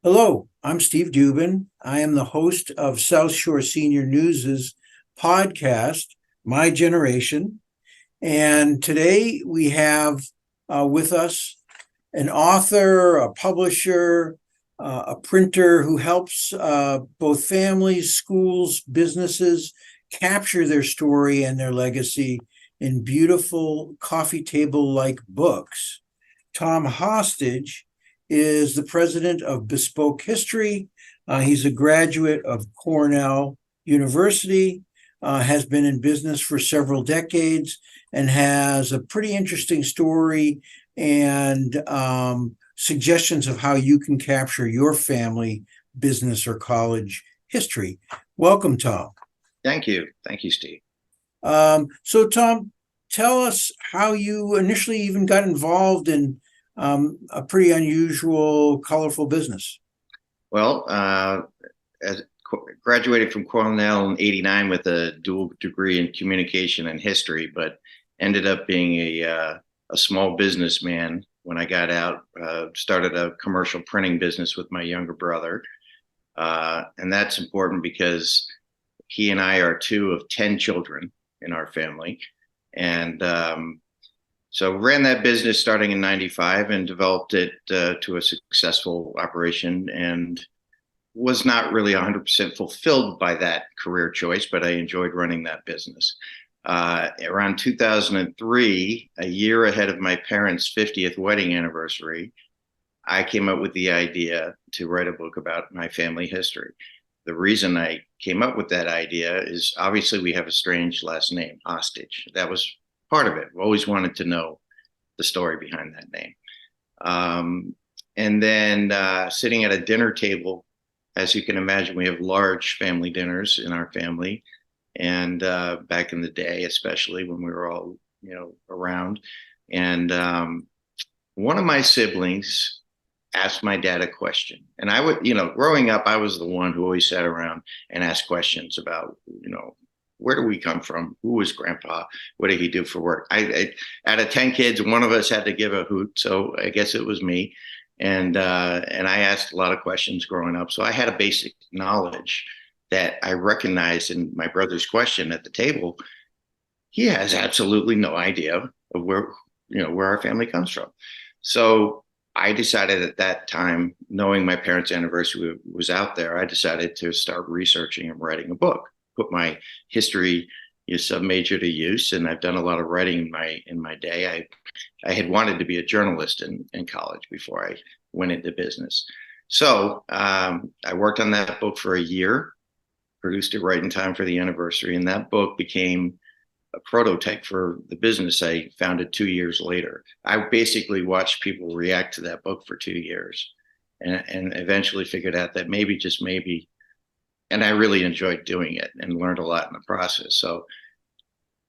Hello, I'm Steve Dubin. I am the host of South Shore Senior News's podcast, My Generation. And today we have with us an author, a publisher, a printer who helps both families, schools, businesses capture their story and their legacy in beautiful coffee table-like books. Tom Hostage is the president of Bespoke History. He's a graduate of Cornell University, has been in business for several decades, and has a pretty interesting story and suggestions of how you can capture your family, business, or college history. Welcome, Tom. Thank you. Thank you, Steve. So, Tom, tell us how you initially even got involved in a pretty unusual, colorful business. Well, graduated from Cornell in '89 with a dual degree in communication and history, but ended up being a small businessman when I got out. Started a commercial printing business with my younger brother. And that's important because he and I are two of 10 children in our family. And so ran that business starting in '95 and developed it to a successful operation, and was not really 100% fulfilled by that career choice, but I enjoyed running that business. Around 2003, a year ahead of my parents' 50th wedding anniversary, I came up with the idea to write a book about my family history. The reason I came up with that idea is obviously we have a strange last name, Hostage. That was part of it. I've always wanted to know the story behind that name. And then sitting at a dinner table, as you can imagine, we have large family dinners in our family. And back in the day, especially when we were all, around. And one of my siblings asked my dad a question. And I would, growing up, I was the one who always sat around and asked questions about, where do we come from? Who was grandpa? What did he do for work? Out of 10 kids, one of us had to give a hoot. So I guess it was me. And I asked a lot of questions growing up. So I had a basic knowledge that I recognized in my brother's question at the table. He has absolutely no idea of where our family comes from. So I decided at that time, knowing my parents' anniversary was out there, I decided to start researching and writing a book, put my history sub-major to use. And I've done a lot of writing in my day. I had wanted to be a journalist in college before I went into business. So I worked on that book for a year, produced it right in time for the anniversary. And that book became a prototype for the business I founded 2 years later. I basically watched people react to that book for 2 years and eventually figured out that maybe, just maybe, and I really enjoyed doing it and learned a lot in the process. So it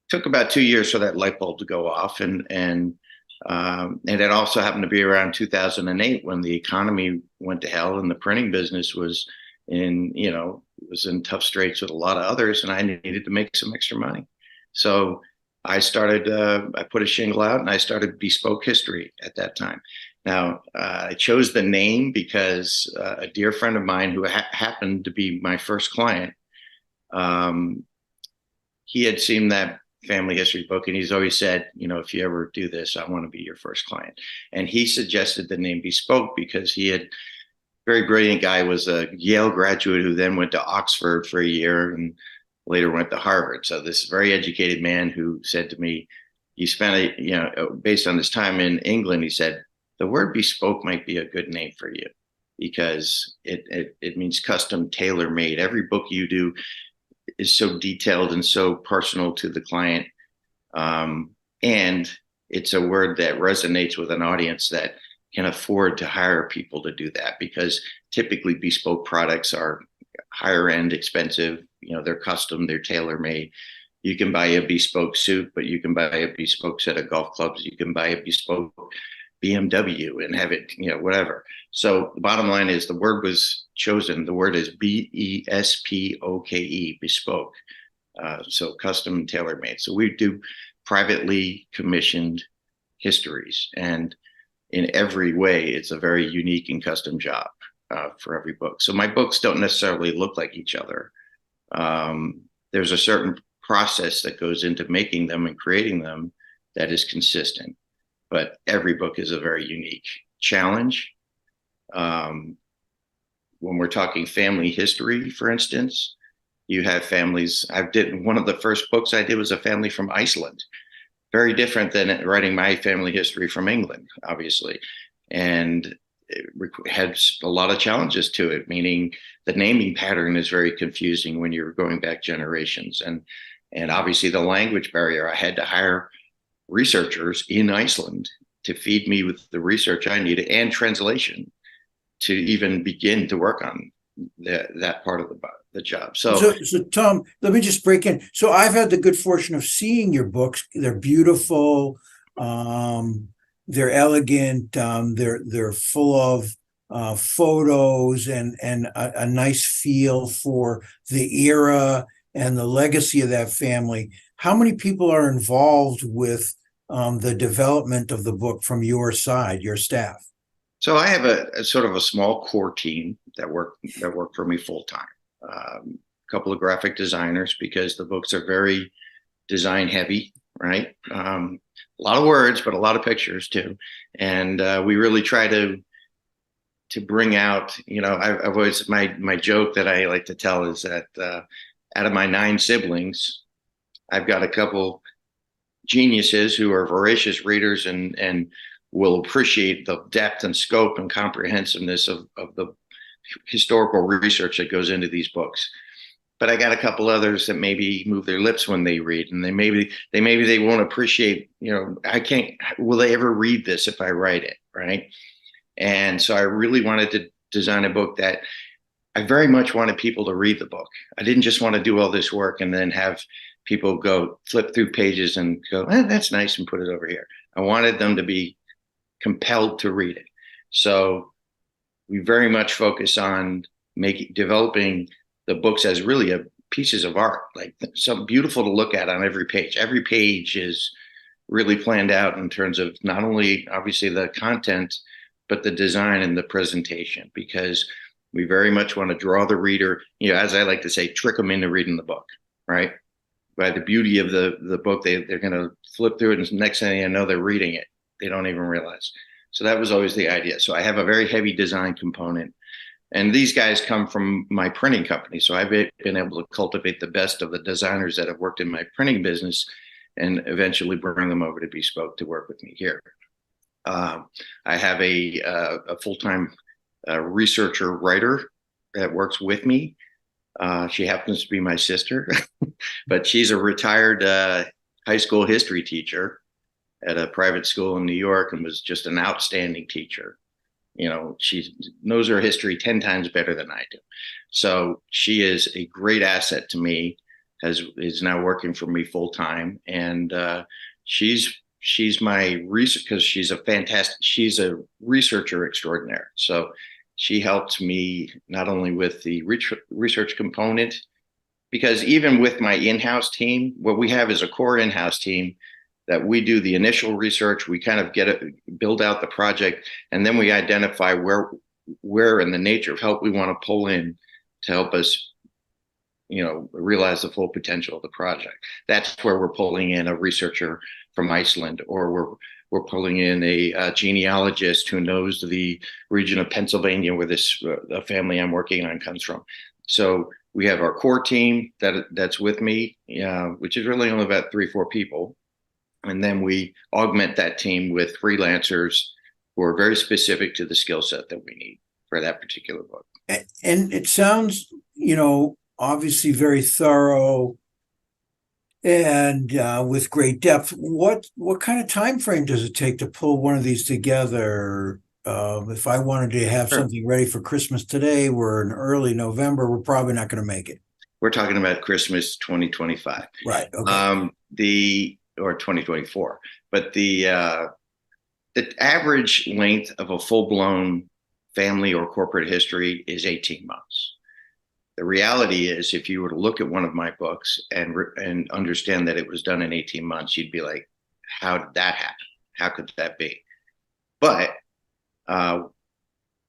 took about 2 years for that light bulb to go off. And it also happened to be around 2008 when the economy went to hell and the printing business was in tough straits with a lot of others, and I needed to make some extra money. So I put a shingle out and I started Bespoke History at that time. Now, I chose the name because a dear friend of mine who happened to be my first client, he had seen that family history book, and he's always said, if you ever do this, I want to be your first client. And he suggested the name Bespoke because he had, very brilliant guy, was a Yale graduate who then went to Oxford for a year and later went to Harvard. So this very educated man who said to me, you spent based on his time in England, he said, the word bespoke might be a good name for you because it means custom, tailor-made. Every book you do is so detailed and so personal to the client. And it's a word that resonates with an audience that can afford to hire people to do that, because typically bespoke products are higher end, expensive. They're custom, they're tailor-made. You can buy a bespoke suit, but you can buy a bespoke set of golf clubs. You can buy a bespoke BMW and have it, whatever. So the bottom line is the word was chosen. The word is BESPOKE, bespoke. So custom and tailor-made. So we do privately commissioned histories, and in every way, it's a very unique and custom job. for every book. So my books don't necessarily look like each other. There's a certain process that goes into making them and creating them that is consistent, but every book is a very unique challenge. When we're talking family history, for instance, you have families. One of the first books I did was a family from Iceland. Very different than writing my family history from England, obviously. And it had a lot of challenges to it, meaning the naming pattern is very confusing when you're going back generations. And obviously the language barrier. I had to hire researchers in Iceland to feed me with the research I needed and translation to even begin to work on that part of the job. So Tom, let me just break in. So I've had the good fortune of seeing your books. They're beautiful. They're elegant. They're full of photos and a nice feel for the era and the legacy of that family. How many people are involved with the development of the book from your side, your staff? So I have a sort of a small core team that work for me full time. A couple of graphic designers, because the books are very design heavy, right? A lot of words, but a lot of pictures too. And we really try to bring out, I've always, my joke that I like to tell is that out of my 9 siblings, I've got a couple geniuses who are voracious readers and will appreciate the depth and scope and comprehensiveness of the historical research that goes into these books. But I got a couple others that maybe move their lips when they read, and they won't appreciate, will they ever read this if I write it, right? And so I really wanted to design a book that I very much wanted people to read the book. I didn't just want to do all this work and then have people go flip through pages and go, that's nice, and put it over here. I wanted them to be compelled to read it. So we very much focus on developing the books as really pieces of art, like something beautiful to look at on every page. Every page is really planned out in terms of not only obviously the content, but the design and the presentation, because we very much want to draw the reader, as I like to say, trick them into reading the book, right? By the beauty of the book, they're going to flip through it, and the next thing you know, they're reading it. They don't even realize. So that was always the idea. So I have a very heavy design component. And these guys come from my printing company. So I've been able to cultivate the best of the designers that have worked in my printing business and eventually bring them over to Bespoke to work with me here. I have a full-time researcher writer that works with me. She happens to be my sister, but she's a retired high school history teacher at a private school in New York and was just an outstanding teacher. She knows her history 10 times better than I do. So she is a great asset to me, is now working for me full time. And she's my research, because she's a researcher extraordinaire. So she helped me not only with the research component, because even with my in-house team, what we have is a core in-house team that we do the initial research, we kind of build out the project, and then we identify where in the nature of help we want to pull in to help us, realize the full potential of the project. That's where we're pulling in a researcher from Iceland, or we're pulling in a genealogist who knows the region of Pennsylvania where the family I'm working on comes from. So we have our core team that's with me, which is really only about 3-4 people. And then we augment that team with freelancers who are very specific to the skill set that we need for that particular book. And it sounds, obviously very thorough and with great depth. What kind of time frame does it take to pull one of these together? If I wanted to have something ready for Christmas today, we're in early November, we're probably not going to make it. We're talking about Christmas 2025. Right. Okay. Or 2024. But the average length of a full-blown family or corporate history is 18 months. The reality is, if you were to look at one of my books and understand that it was done in 18 months, you'd be like, how did that happen? How could that be? But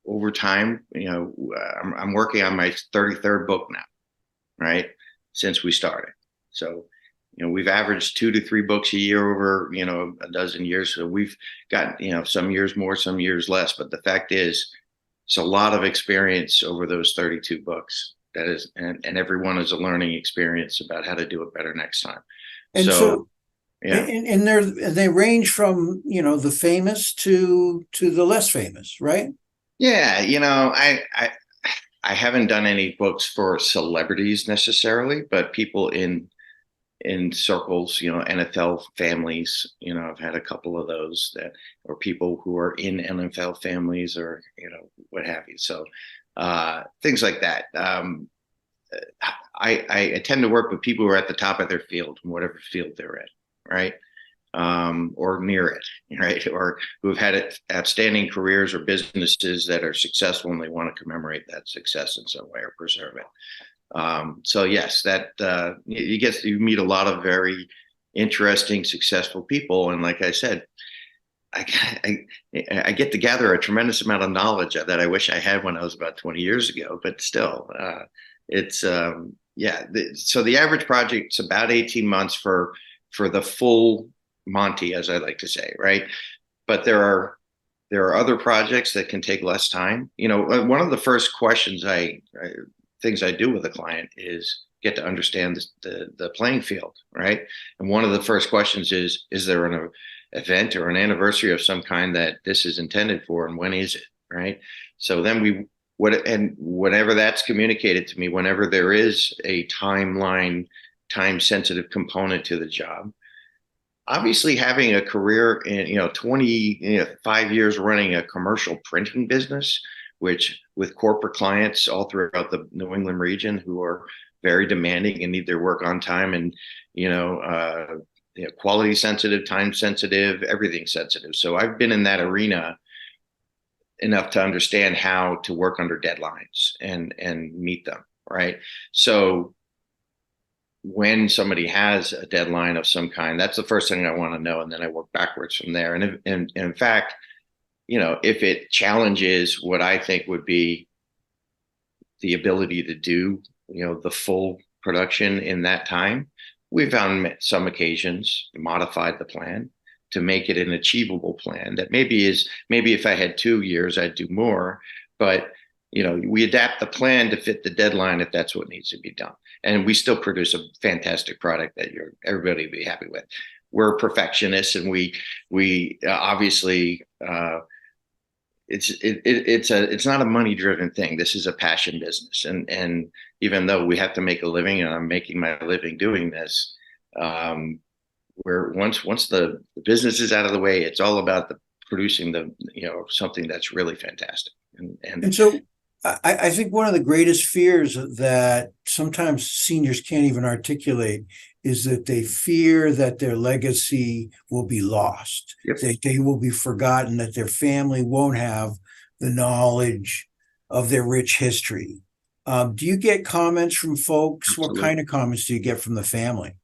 over time, I'm working on my 33rd book now, right? Since we started. So, we've averaged 2 to 3 books a year over, a dozen years. So we've got, some years more, some years less. But the fact is, it's a lot of experience over those 32 books. That is, and every one is a learning experience about how to do it better next time. And So, so, yeah. they range from, the famous to the less famous, right? Yeah, I haven't done any books for celebrities necessarily, but people in circles, NFL families, I've had a couple of those that, or people who are in NFL families or, what have you. So, things like that. I tend to work with people who are at the top of their field, in whatever field they're in, right? Or near it, right? Or who have had outstanding careers or businesses that are successful and they want to commemorate that success in some way or preserve it. So yes, that you meet a lot of very interesting, successful people, and like I said, I, I get to gather a tremendous amount of knowledge that I wish I had when I was about 20 years ago. But still, it's yeah. So the average project's about 18 months for the full Monty, as I like to say, right? But there are other projects that can take less time. One of the first questions things I do with a client is get to understand the playing field, right? And one of the first questions is there an event or an anniversary of some kind that this is intended for, and when is it, right? So then whenever that's communicated to me, whenever there is a timeline, time sensitive component to the job, obviously having a career in 25 years running a commercial printing business, which with corporate clients all throughout the New England region who are very demanding and need their work on time, and quality sensitive, time sensitive, everything sensitive. So I've been in that arena enough to understand how to work under deadlines and meet them, right? So when somebody has a deadline of some kind, that's the first thing I want to know, and then I work backwards from there. And in fact, if it challenges what I think would be the ability to do, the full production in that time, we've on some occasions modified the plan to make it an achievable plan that maybe if I had 2 years, I'd do more, but we adapt the plan to fit the deadline if that's what needs to be done. And we still produce a fantastic product that everybody will be happy with. We're perfectionists, and we obviously it's not a money driven thing. This is a passion business, and even though we have to make a living, and I'm making my living doing this, where once the business is out of the way, it's all about producing something that's really fantastic. And so I think one of the greatest fears that sometimes seniors can't even articulate is that they fear that their legacy will be lost. Yep. They will be forgotten, that their family won't have the knowledge of their rich history. Do you get comments from folks? Absolutely. What kind of comments do you get from the family?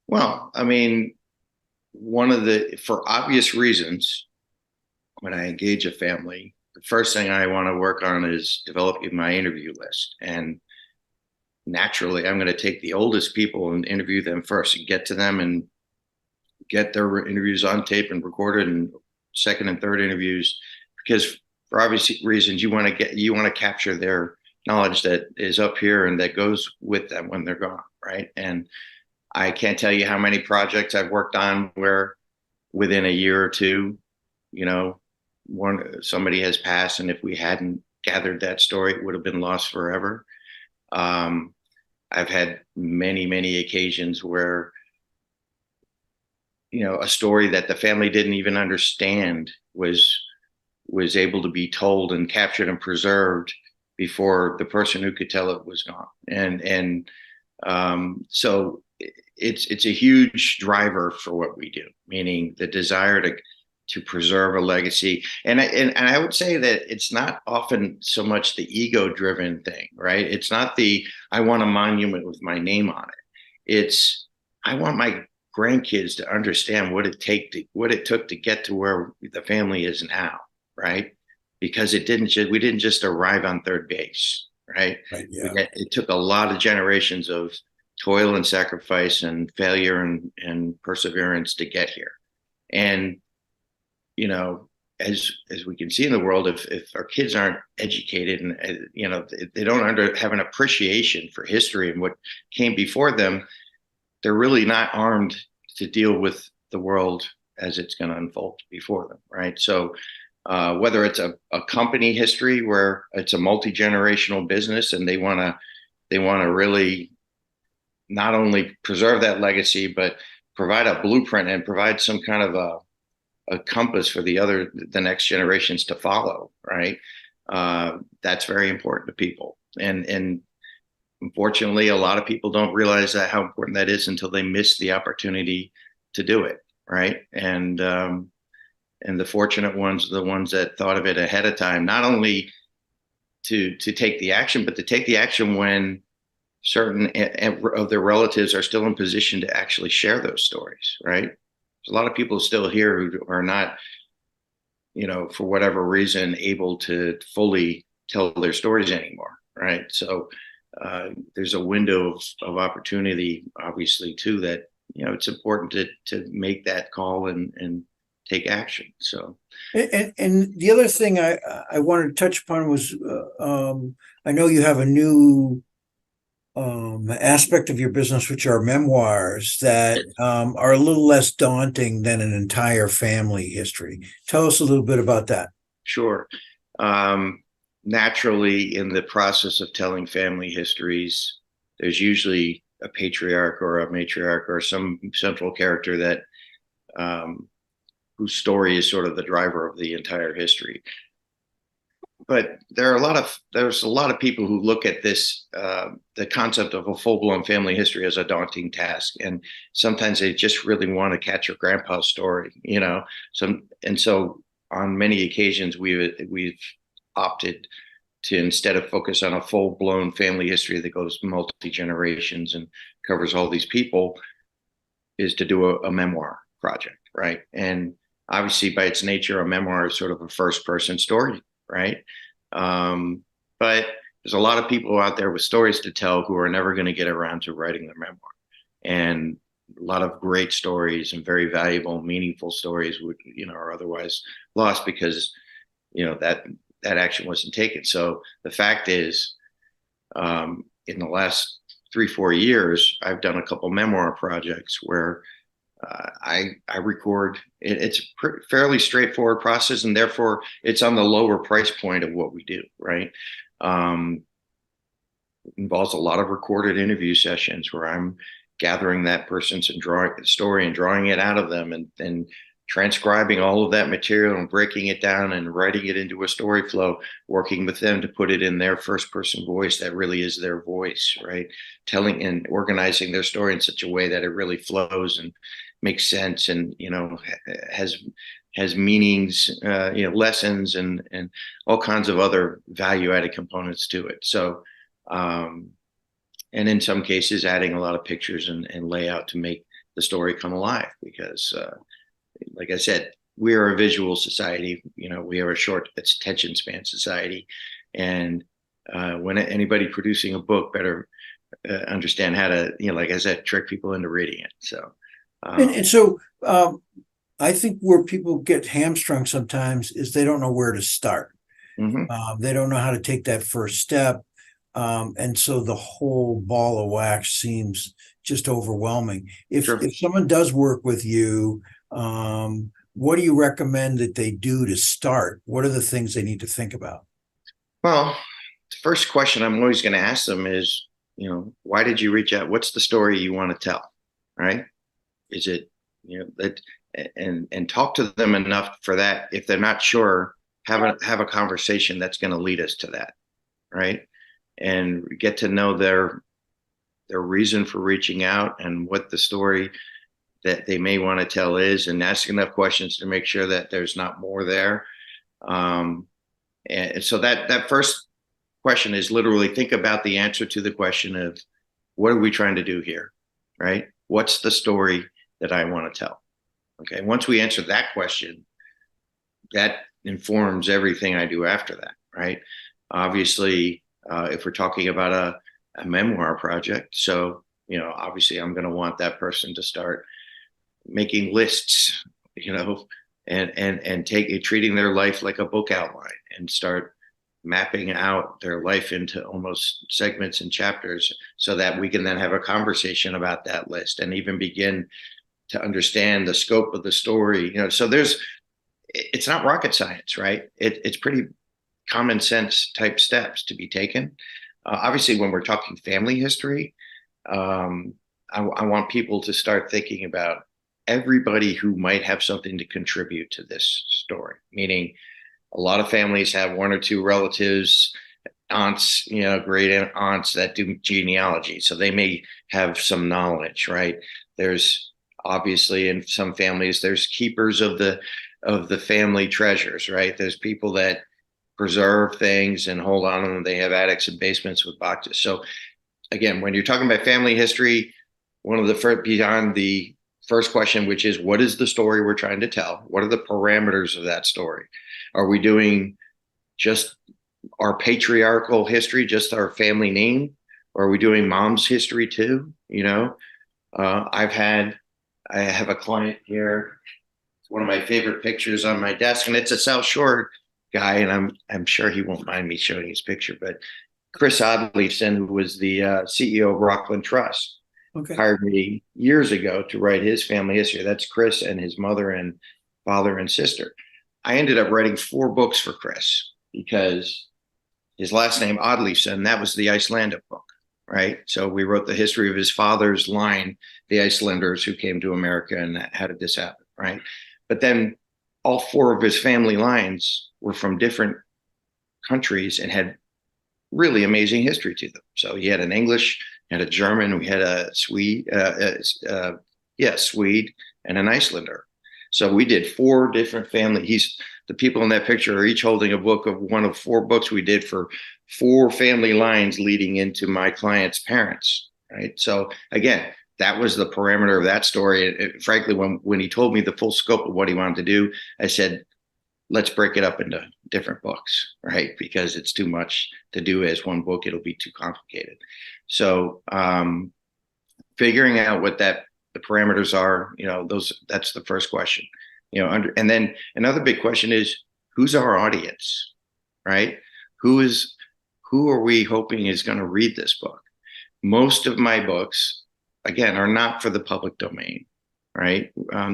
Well, I mean, for obvious reasons, when I engage a family, the first thing I want to work on is developing my interview list. And naturally, I'm going to take the oldest people and interview them first, and get to them and get their interviews on tape and recorded, and second and third interviews, because for obvious reasons, you want to capture their knowledge that is up here and that goes with them when they're gone, right? And I can't tell you how many projects I've worked on where within a year or two, somebody has passed, and if we hadn't gathered that story, it would have been lost forever. I've had many occasions where a story that the family didn't even understand was able to be told and captured and preserved before the person who could tell it was gone. And so it's a huge driver for what we do, meaning the desire to preserve a legacy. And I would say that it's not often so much the ego-driven thing, right? It's not I want a monument with my name on it. It's I want my grandkids to understand what it took to get to where the family is now, right? because we didn't just arrive on third base, right? Right. Yeah. It took a lot of generations of toil and sacrifice and failure and perseverance to get here. And, you know, as we can see in the world, if our kids aren't educated and they don't have an appreciation for history and what came before them, they're really not armed to deal with the world as it's going to unfold before them, right? So whether it's a company history where it's a multi-generational business and they want to really not only preserve that legacy but provide a blueprint and provide some kind of a compass for the next generations to follow, right? That's very important to people, and unfortunately a lot of people don't realize that how important that is until they miss the opportunity to do it, right? And the fortunate ones are the ones that thought of it ahead of time, not only to take the action, but to take the action when certain of their relatives are still in position to actually share those stories, right? There's a lot of people still here who are not, for whatever reason, able to fully tell their stories anymore, right? So there's a window of opportunity, obviously, too, that, it's important to make that call and take action. So, and the other thing I wanted to touch upon was I know you have a new aspect of your business, which are memoirs that are a little less daunting than an entire family history. Tell us a little bit about that. sure. Naturally, in the process of telling family histories, there's usually a patriarch or a matriarch or some central character that whose story is sort of the driver of the entire history. But there's a lot of people who look at this the concept of a full-blown family history as a daunting task, and sometimes they just really want to catch your grandpa's story, so on many occasions we've opted to, instead of focus on a full-blown family history that goes multi-generations and covers all these people, is to do a memoir project, right? And obviously, by its nature, a memoir is sort of a first-person story, right? But there's a lot of people out there with stories to tell who are never going to get around to writing their memoir. And a lot of great stories and very valuable, meaningful stories would, are otherwise lost because, that action wasn't taken. So the fact is, in the last 3-4 years, I've done a couple memoir projects where I record. It's a fairly straightforward process, and therefore it's on the lower price point of what we do, right? Involves a lot of recorded interview sessions where I'm gathering that person's story and drawing it out of them and transcribing all of that material and breaking it down and writing it into a story flow, working with them to put it in their first person voice that really is their voice, right? Telling and organizing their story in such a way that it really flows and makes sense and, has meanings, lessons and all kinds of other value added components to it. So, and in some cases adding a lot of pictures and layout to make the story come alive because, like I said, we are a visual society. We are a short attention span society, and when anybody producing a book better understand how to, like I said, trick people into reading it. So, so I think where people get hamstrung sometimes is they don't know where to start. mm-hmm. They don't know how to take that first step, and so the whole ball of wax seems just overwhelming. If someone does work with you, what do you recommend that they do to start? What are the things they need to think about? Well, the first question I'm always going to ask them is, why did you reach out? What's the story you want to tell? Right? Is it, that, and talk to them enough for that. If they're not sure, have a conversation that's going to lead us to that. Right. And get to know their reason for reaching out and what the story that they may want to tell is, and ask enough questions to make sure that there's not more there. And so that first question is literally think about the answer to the question of what are we trying to do here, right? What's the story that I want to tell? Okay. Once we answer that question, that informs everything I do after that, right? Obviously, if we're talking about a memoir project, so, obviously I'm going to want that person to start making lists, and treating their life like a book outline and start mapping out their life into almost segments and chapters so that we can then have a conversation about that list and even begin to understand the scope of the story. So it's not rocket science, right? It's pretty common sense type steps to be taken. Obviously, when we're talking family history, I want people to start thinking about everybody who might have something to contribute to this story, meaning a lot of families have one or two relatives, aunts, great aunts that do genealogy. So they may have some knowledge, right? There's obviously in some families, there's keepers of the family treasures, right? There's people that preserve things and hold on to them. They have attics and basements with boxes. So again, when you're talking about family history, one of the first, beyond the first question, which is what is the story we're trying to tell? What are the parameters of that story? Are we doing just our patriarchal history, just our family name? Or are we doing mom's history too? I have a client here. It's one of my favorite pictures on my desk, and it's a South Shore guy, and I'm sure he won't mind me showing his picture, but Chris Odleifson, who was the CEO of Rockland Trust, hired me years ago to write his family history. That's Chris and his mother and father and sister. I ended up writing 4 books for Chris because his last name, Odleifson, that was the Icelandic book, right? So we wrote the history of his father's line, the Icelanders who came to America, and how did this happen, right? But then all 4 of his family lines were from different countries and had really amazing history to them. So he had an English, had a German, we had a Swede, Swede, and an Icelander. So we did 4 different families. The people in that picture are each holding a book of one of 4 books we did for 4 family lines leading into my client's parents, right? So again, that was the parameter of that story. Frankly, when he told me the full scope of what he wanted to do, I said, let's break it up into different books, right? Because it's too much to do as one book. It'll be too complicated. So figuring out what the parameters are, that's the first question, and then another big question is, who's our audience, right? Who are we hoping is going to read this book? Most of my books, again, are not for the public domain, right?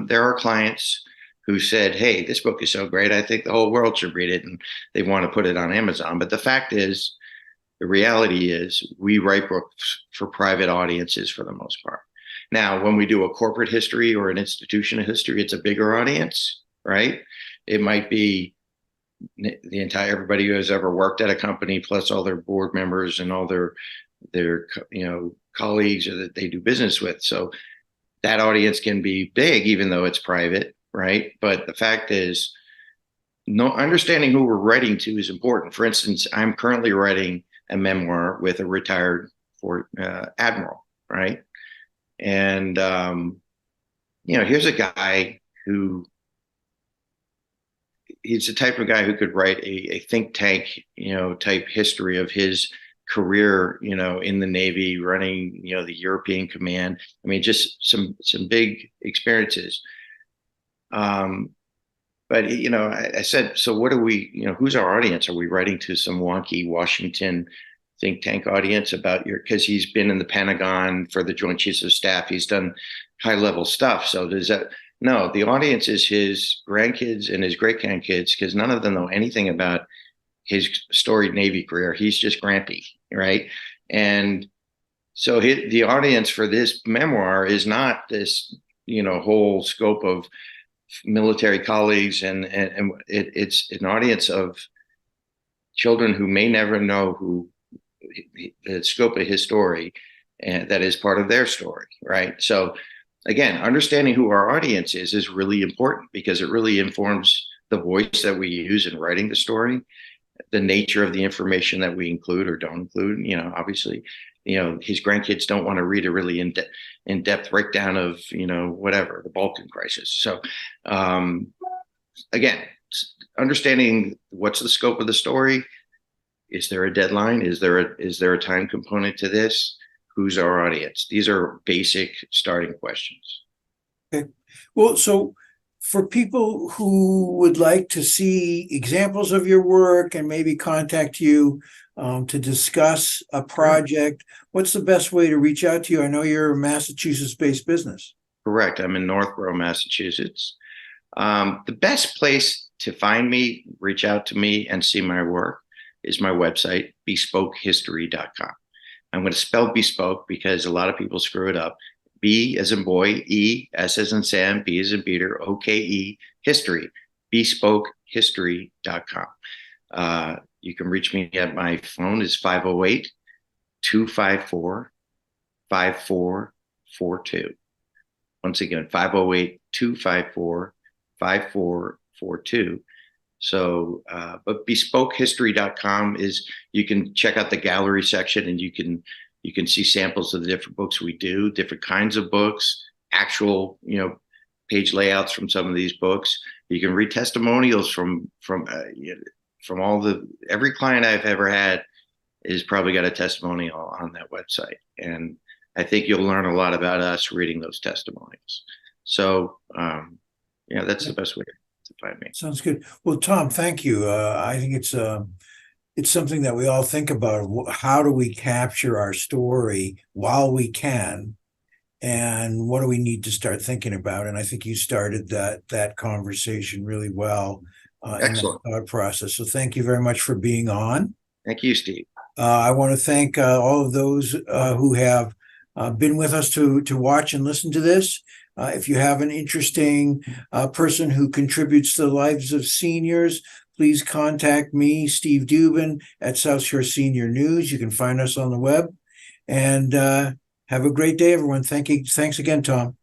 There are clients who said, hey, this book is so great, I think the whole world should read it, and they want to put it on Amazon. But the fact is, the reality is, we write books for private audiences for the most part. Now, when we do a corporate history or an institutional history, it's a bigger audience, right? It might be everybody who has ever worked at a company, plus all their board members and all their colleagues or that they do business with. So that audience can be big, even though it's private, right? But the fact is, understanding who we're writing to is important. For instance, I'm currently writing a memoir with a retired admiral, right? And here's a guy who he's the type of guy who could write a think tank, type history of his career, in the Navy, running, the European command. I mean, just some big experiences. But I said, so what are we, who's our audience? Are we writing to some wonky Washington think tank audience about because he's been in the Pentagon for the Joint Chiefs of Staff. He's done high level stuff. So no, the audience is his grandkids and his great grandkids, because none of them know anything about his storied Navy career. He's just Grampy, right? And so the audience for this memoir is not this, whole scope of military colleagues, and it's an audience of children who may never know who the scope of his story, and that is part of their story, right? So again, understanding who our audience is really important, because it really informs the voice that we use in writing the story, the nature of the information that we include or don't include. Obviously, his grandkids don't want to read a really in-depth breakdown of, whatever, the Balkan crisis. So again, understanding what's the scope of the story. Is there a deadline? Is there a time component to this? Who's our audience? These are basic starting questions. Okay. Well, so for people who would like to see examples of your work and maybe contact you to discuss a project, what's the best way to reach out to you? I know you're a Massachusetts-based business. Correct. I'm in Northborough, Massachusetts. The best place to find me, reach out to me, and see my work is my website, bespokehistory.com. I'm going to spell bespoke because a lot of people screw it up. B as in boy, E, S as in Sam, B as in Peter, O-K-E, history, bespokehistory.com. You can reach me at my phone is 508-254-5442. Once again, 508-254-5442. So, but bespokehistory.com is, you can check out the gallery section and you can see samples of the different books we do, different kinds of books, actual, page layouts from some of these books. You can read testimonials from every client I've ever had is probably got a testimonial on that website. And I think you'll learn a lot about us reading those testimonials. So, that's the best way to find me. Sounds good. Well, Tom, thank you. I think it's something that we all think about. How do we capture our story while we can? And what do we need to start thinking about? And I think you started that conversation really well in that thought process. So thank you very much for being on. Thank you, Steve. I want to thank all of those who have been with us to watch and listen to this. If you have an interesting person who contributes to the lives of seniors, please contact me, Steve Dubin, at South Shore Senior News. You can find us on the web. And have a great day, everyone. Thank you. Thanks again, Tom.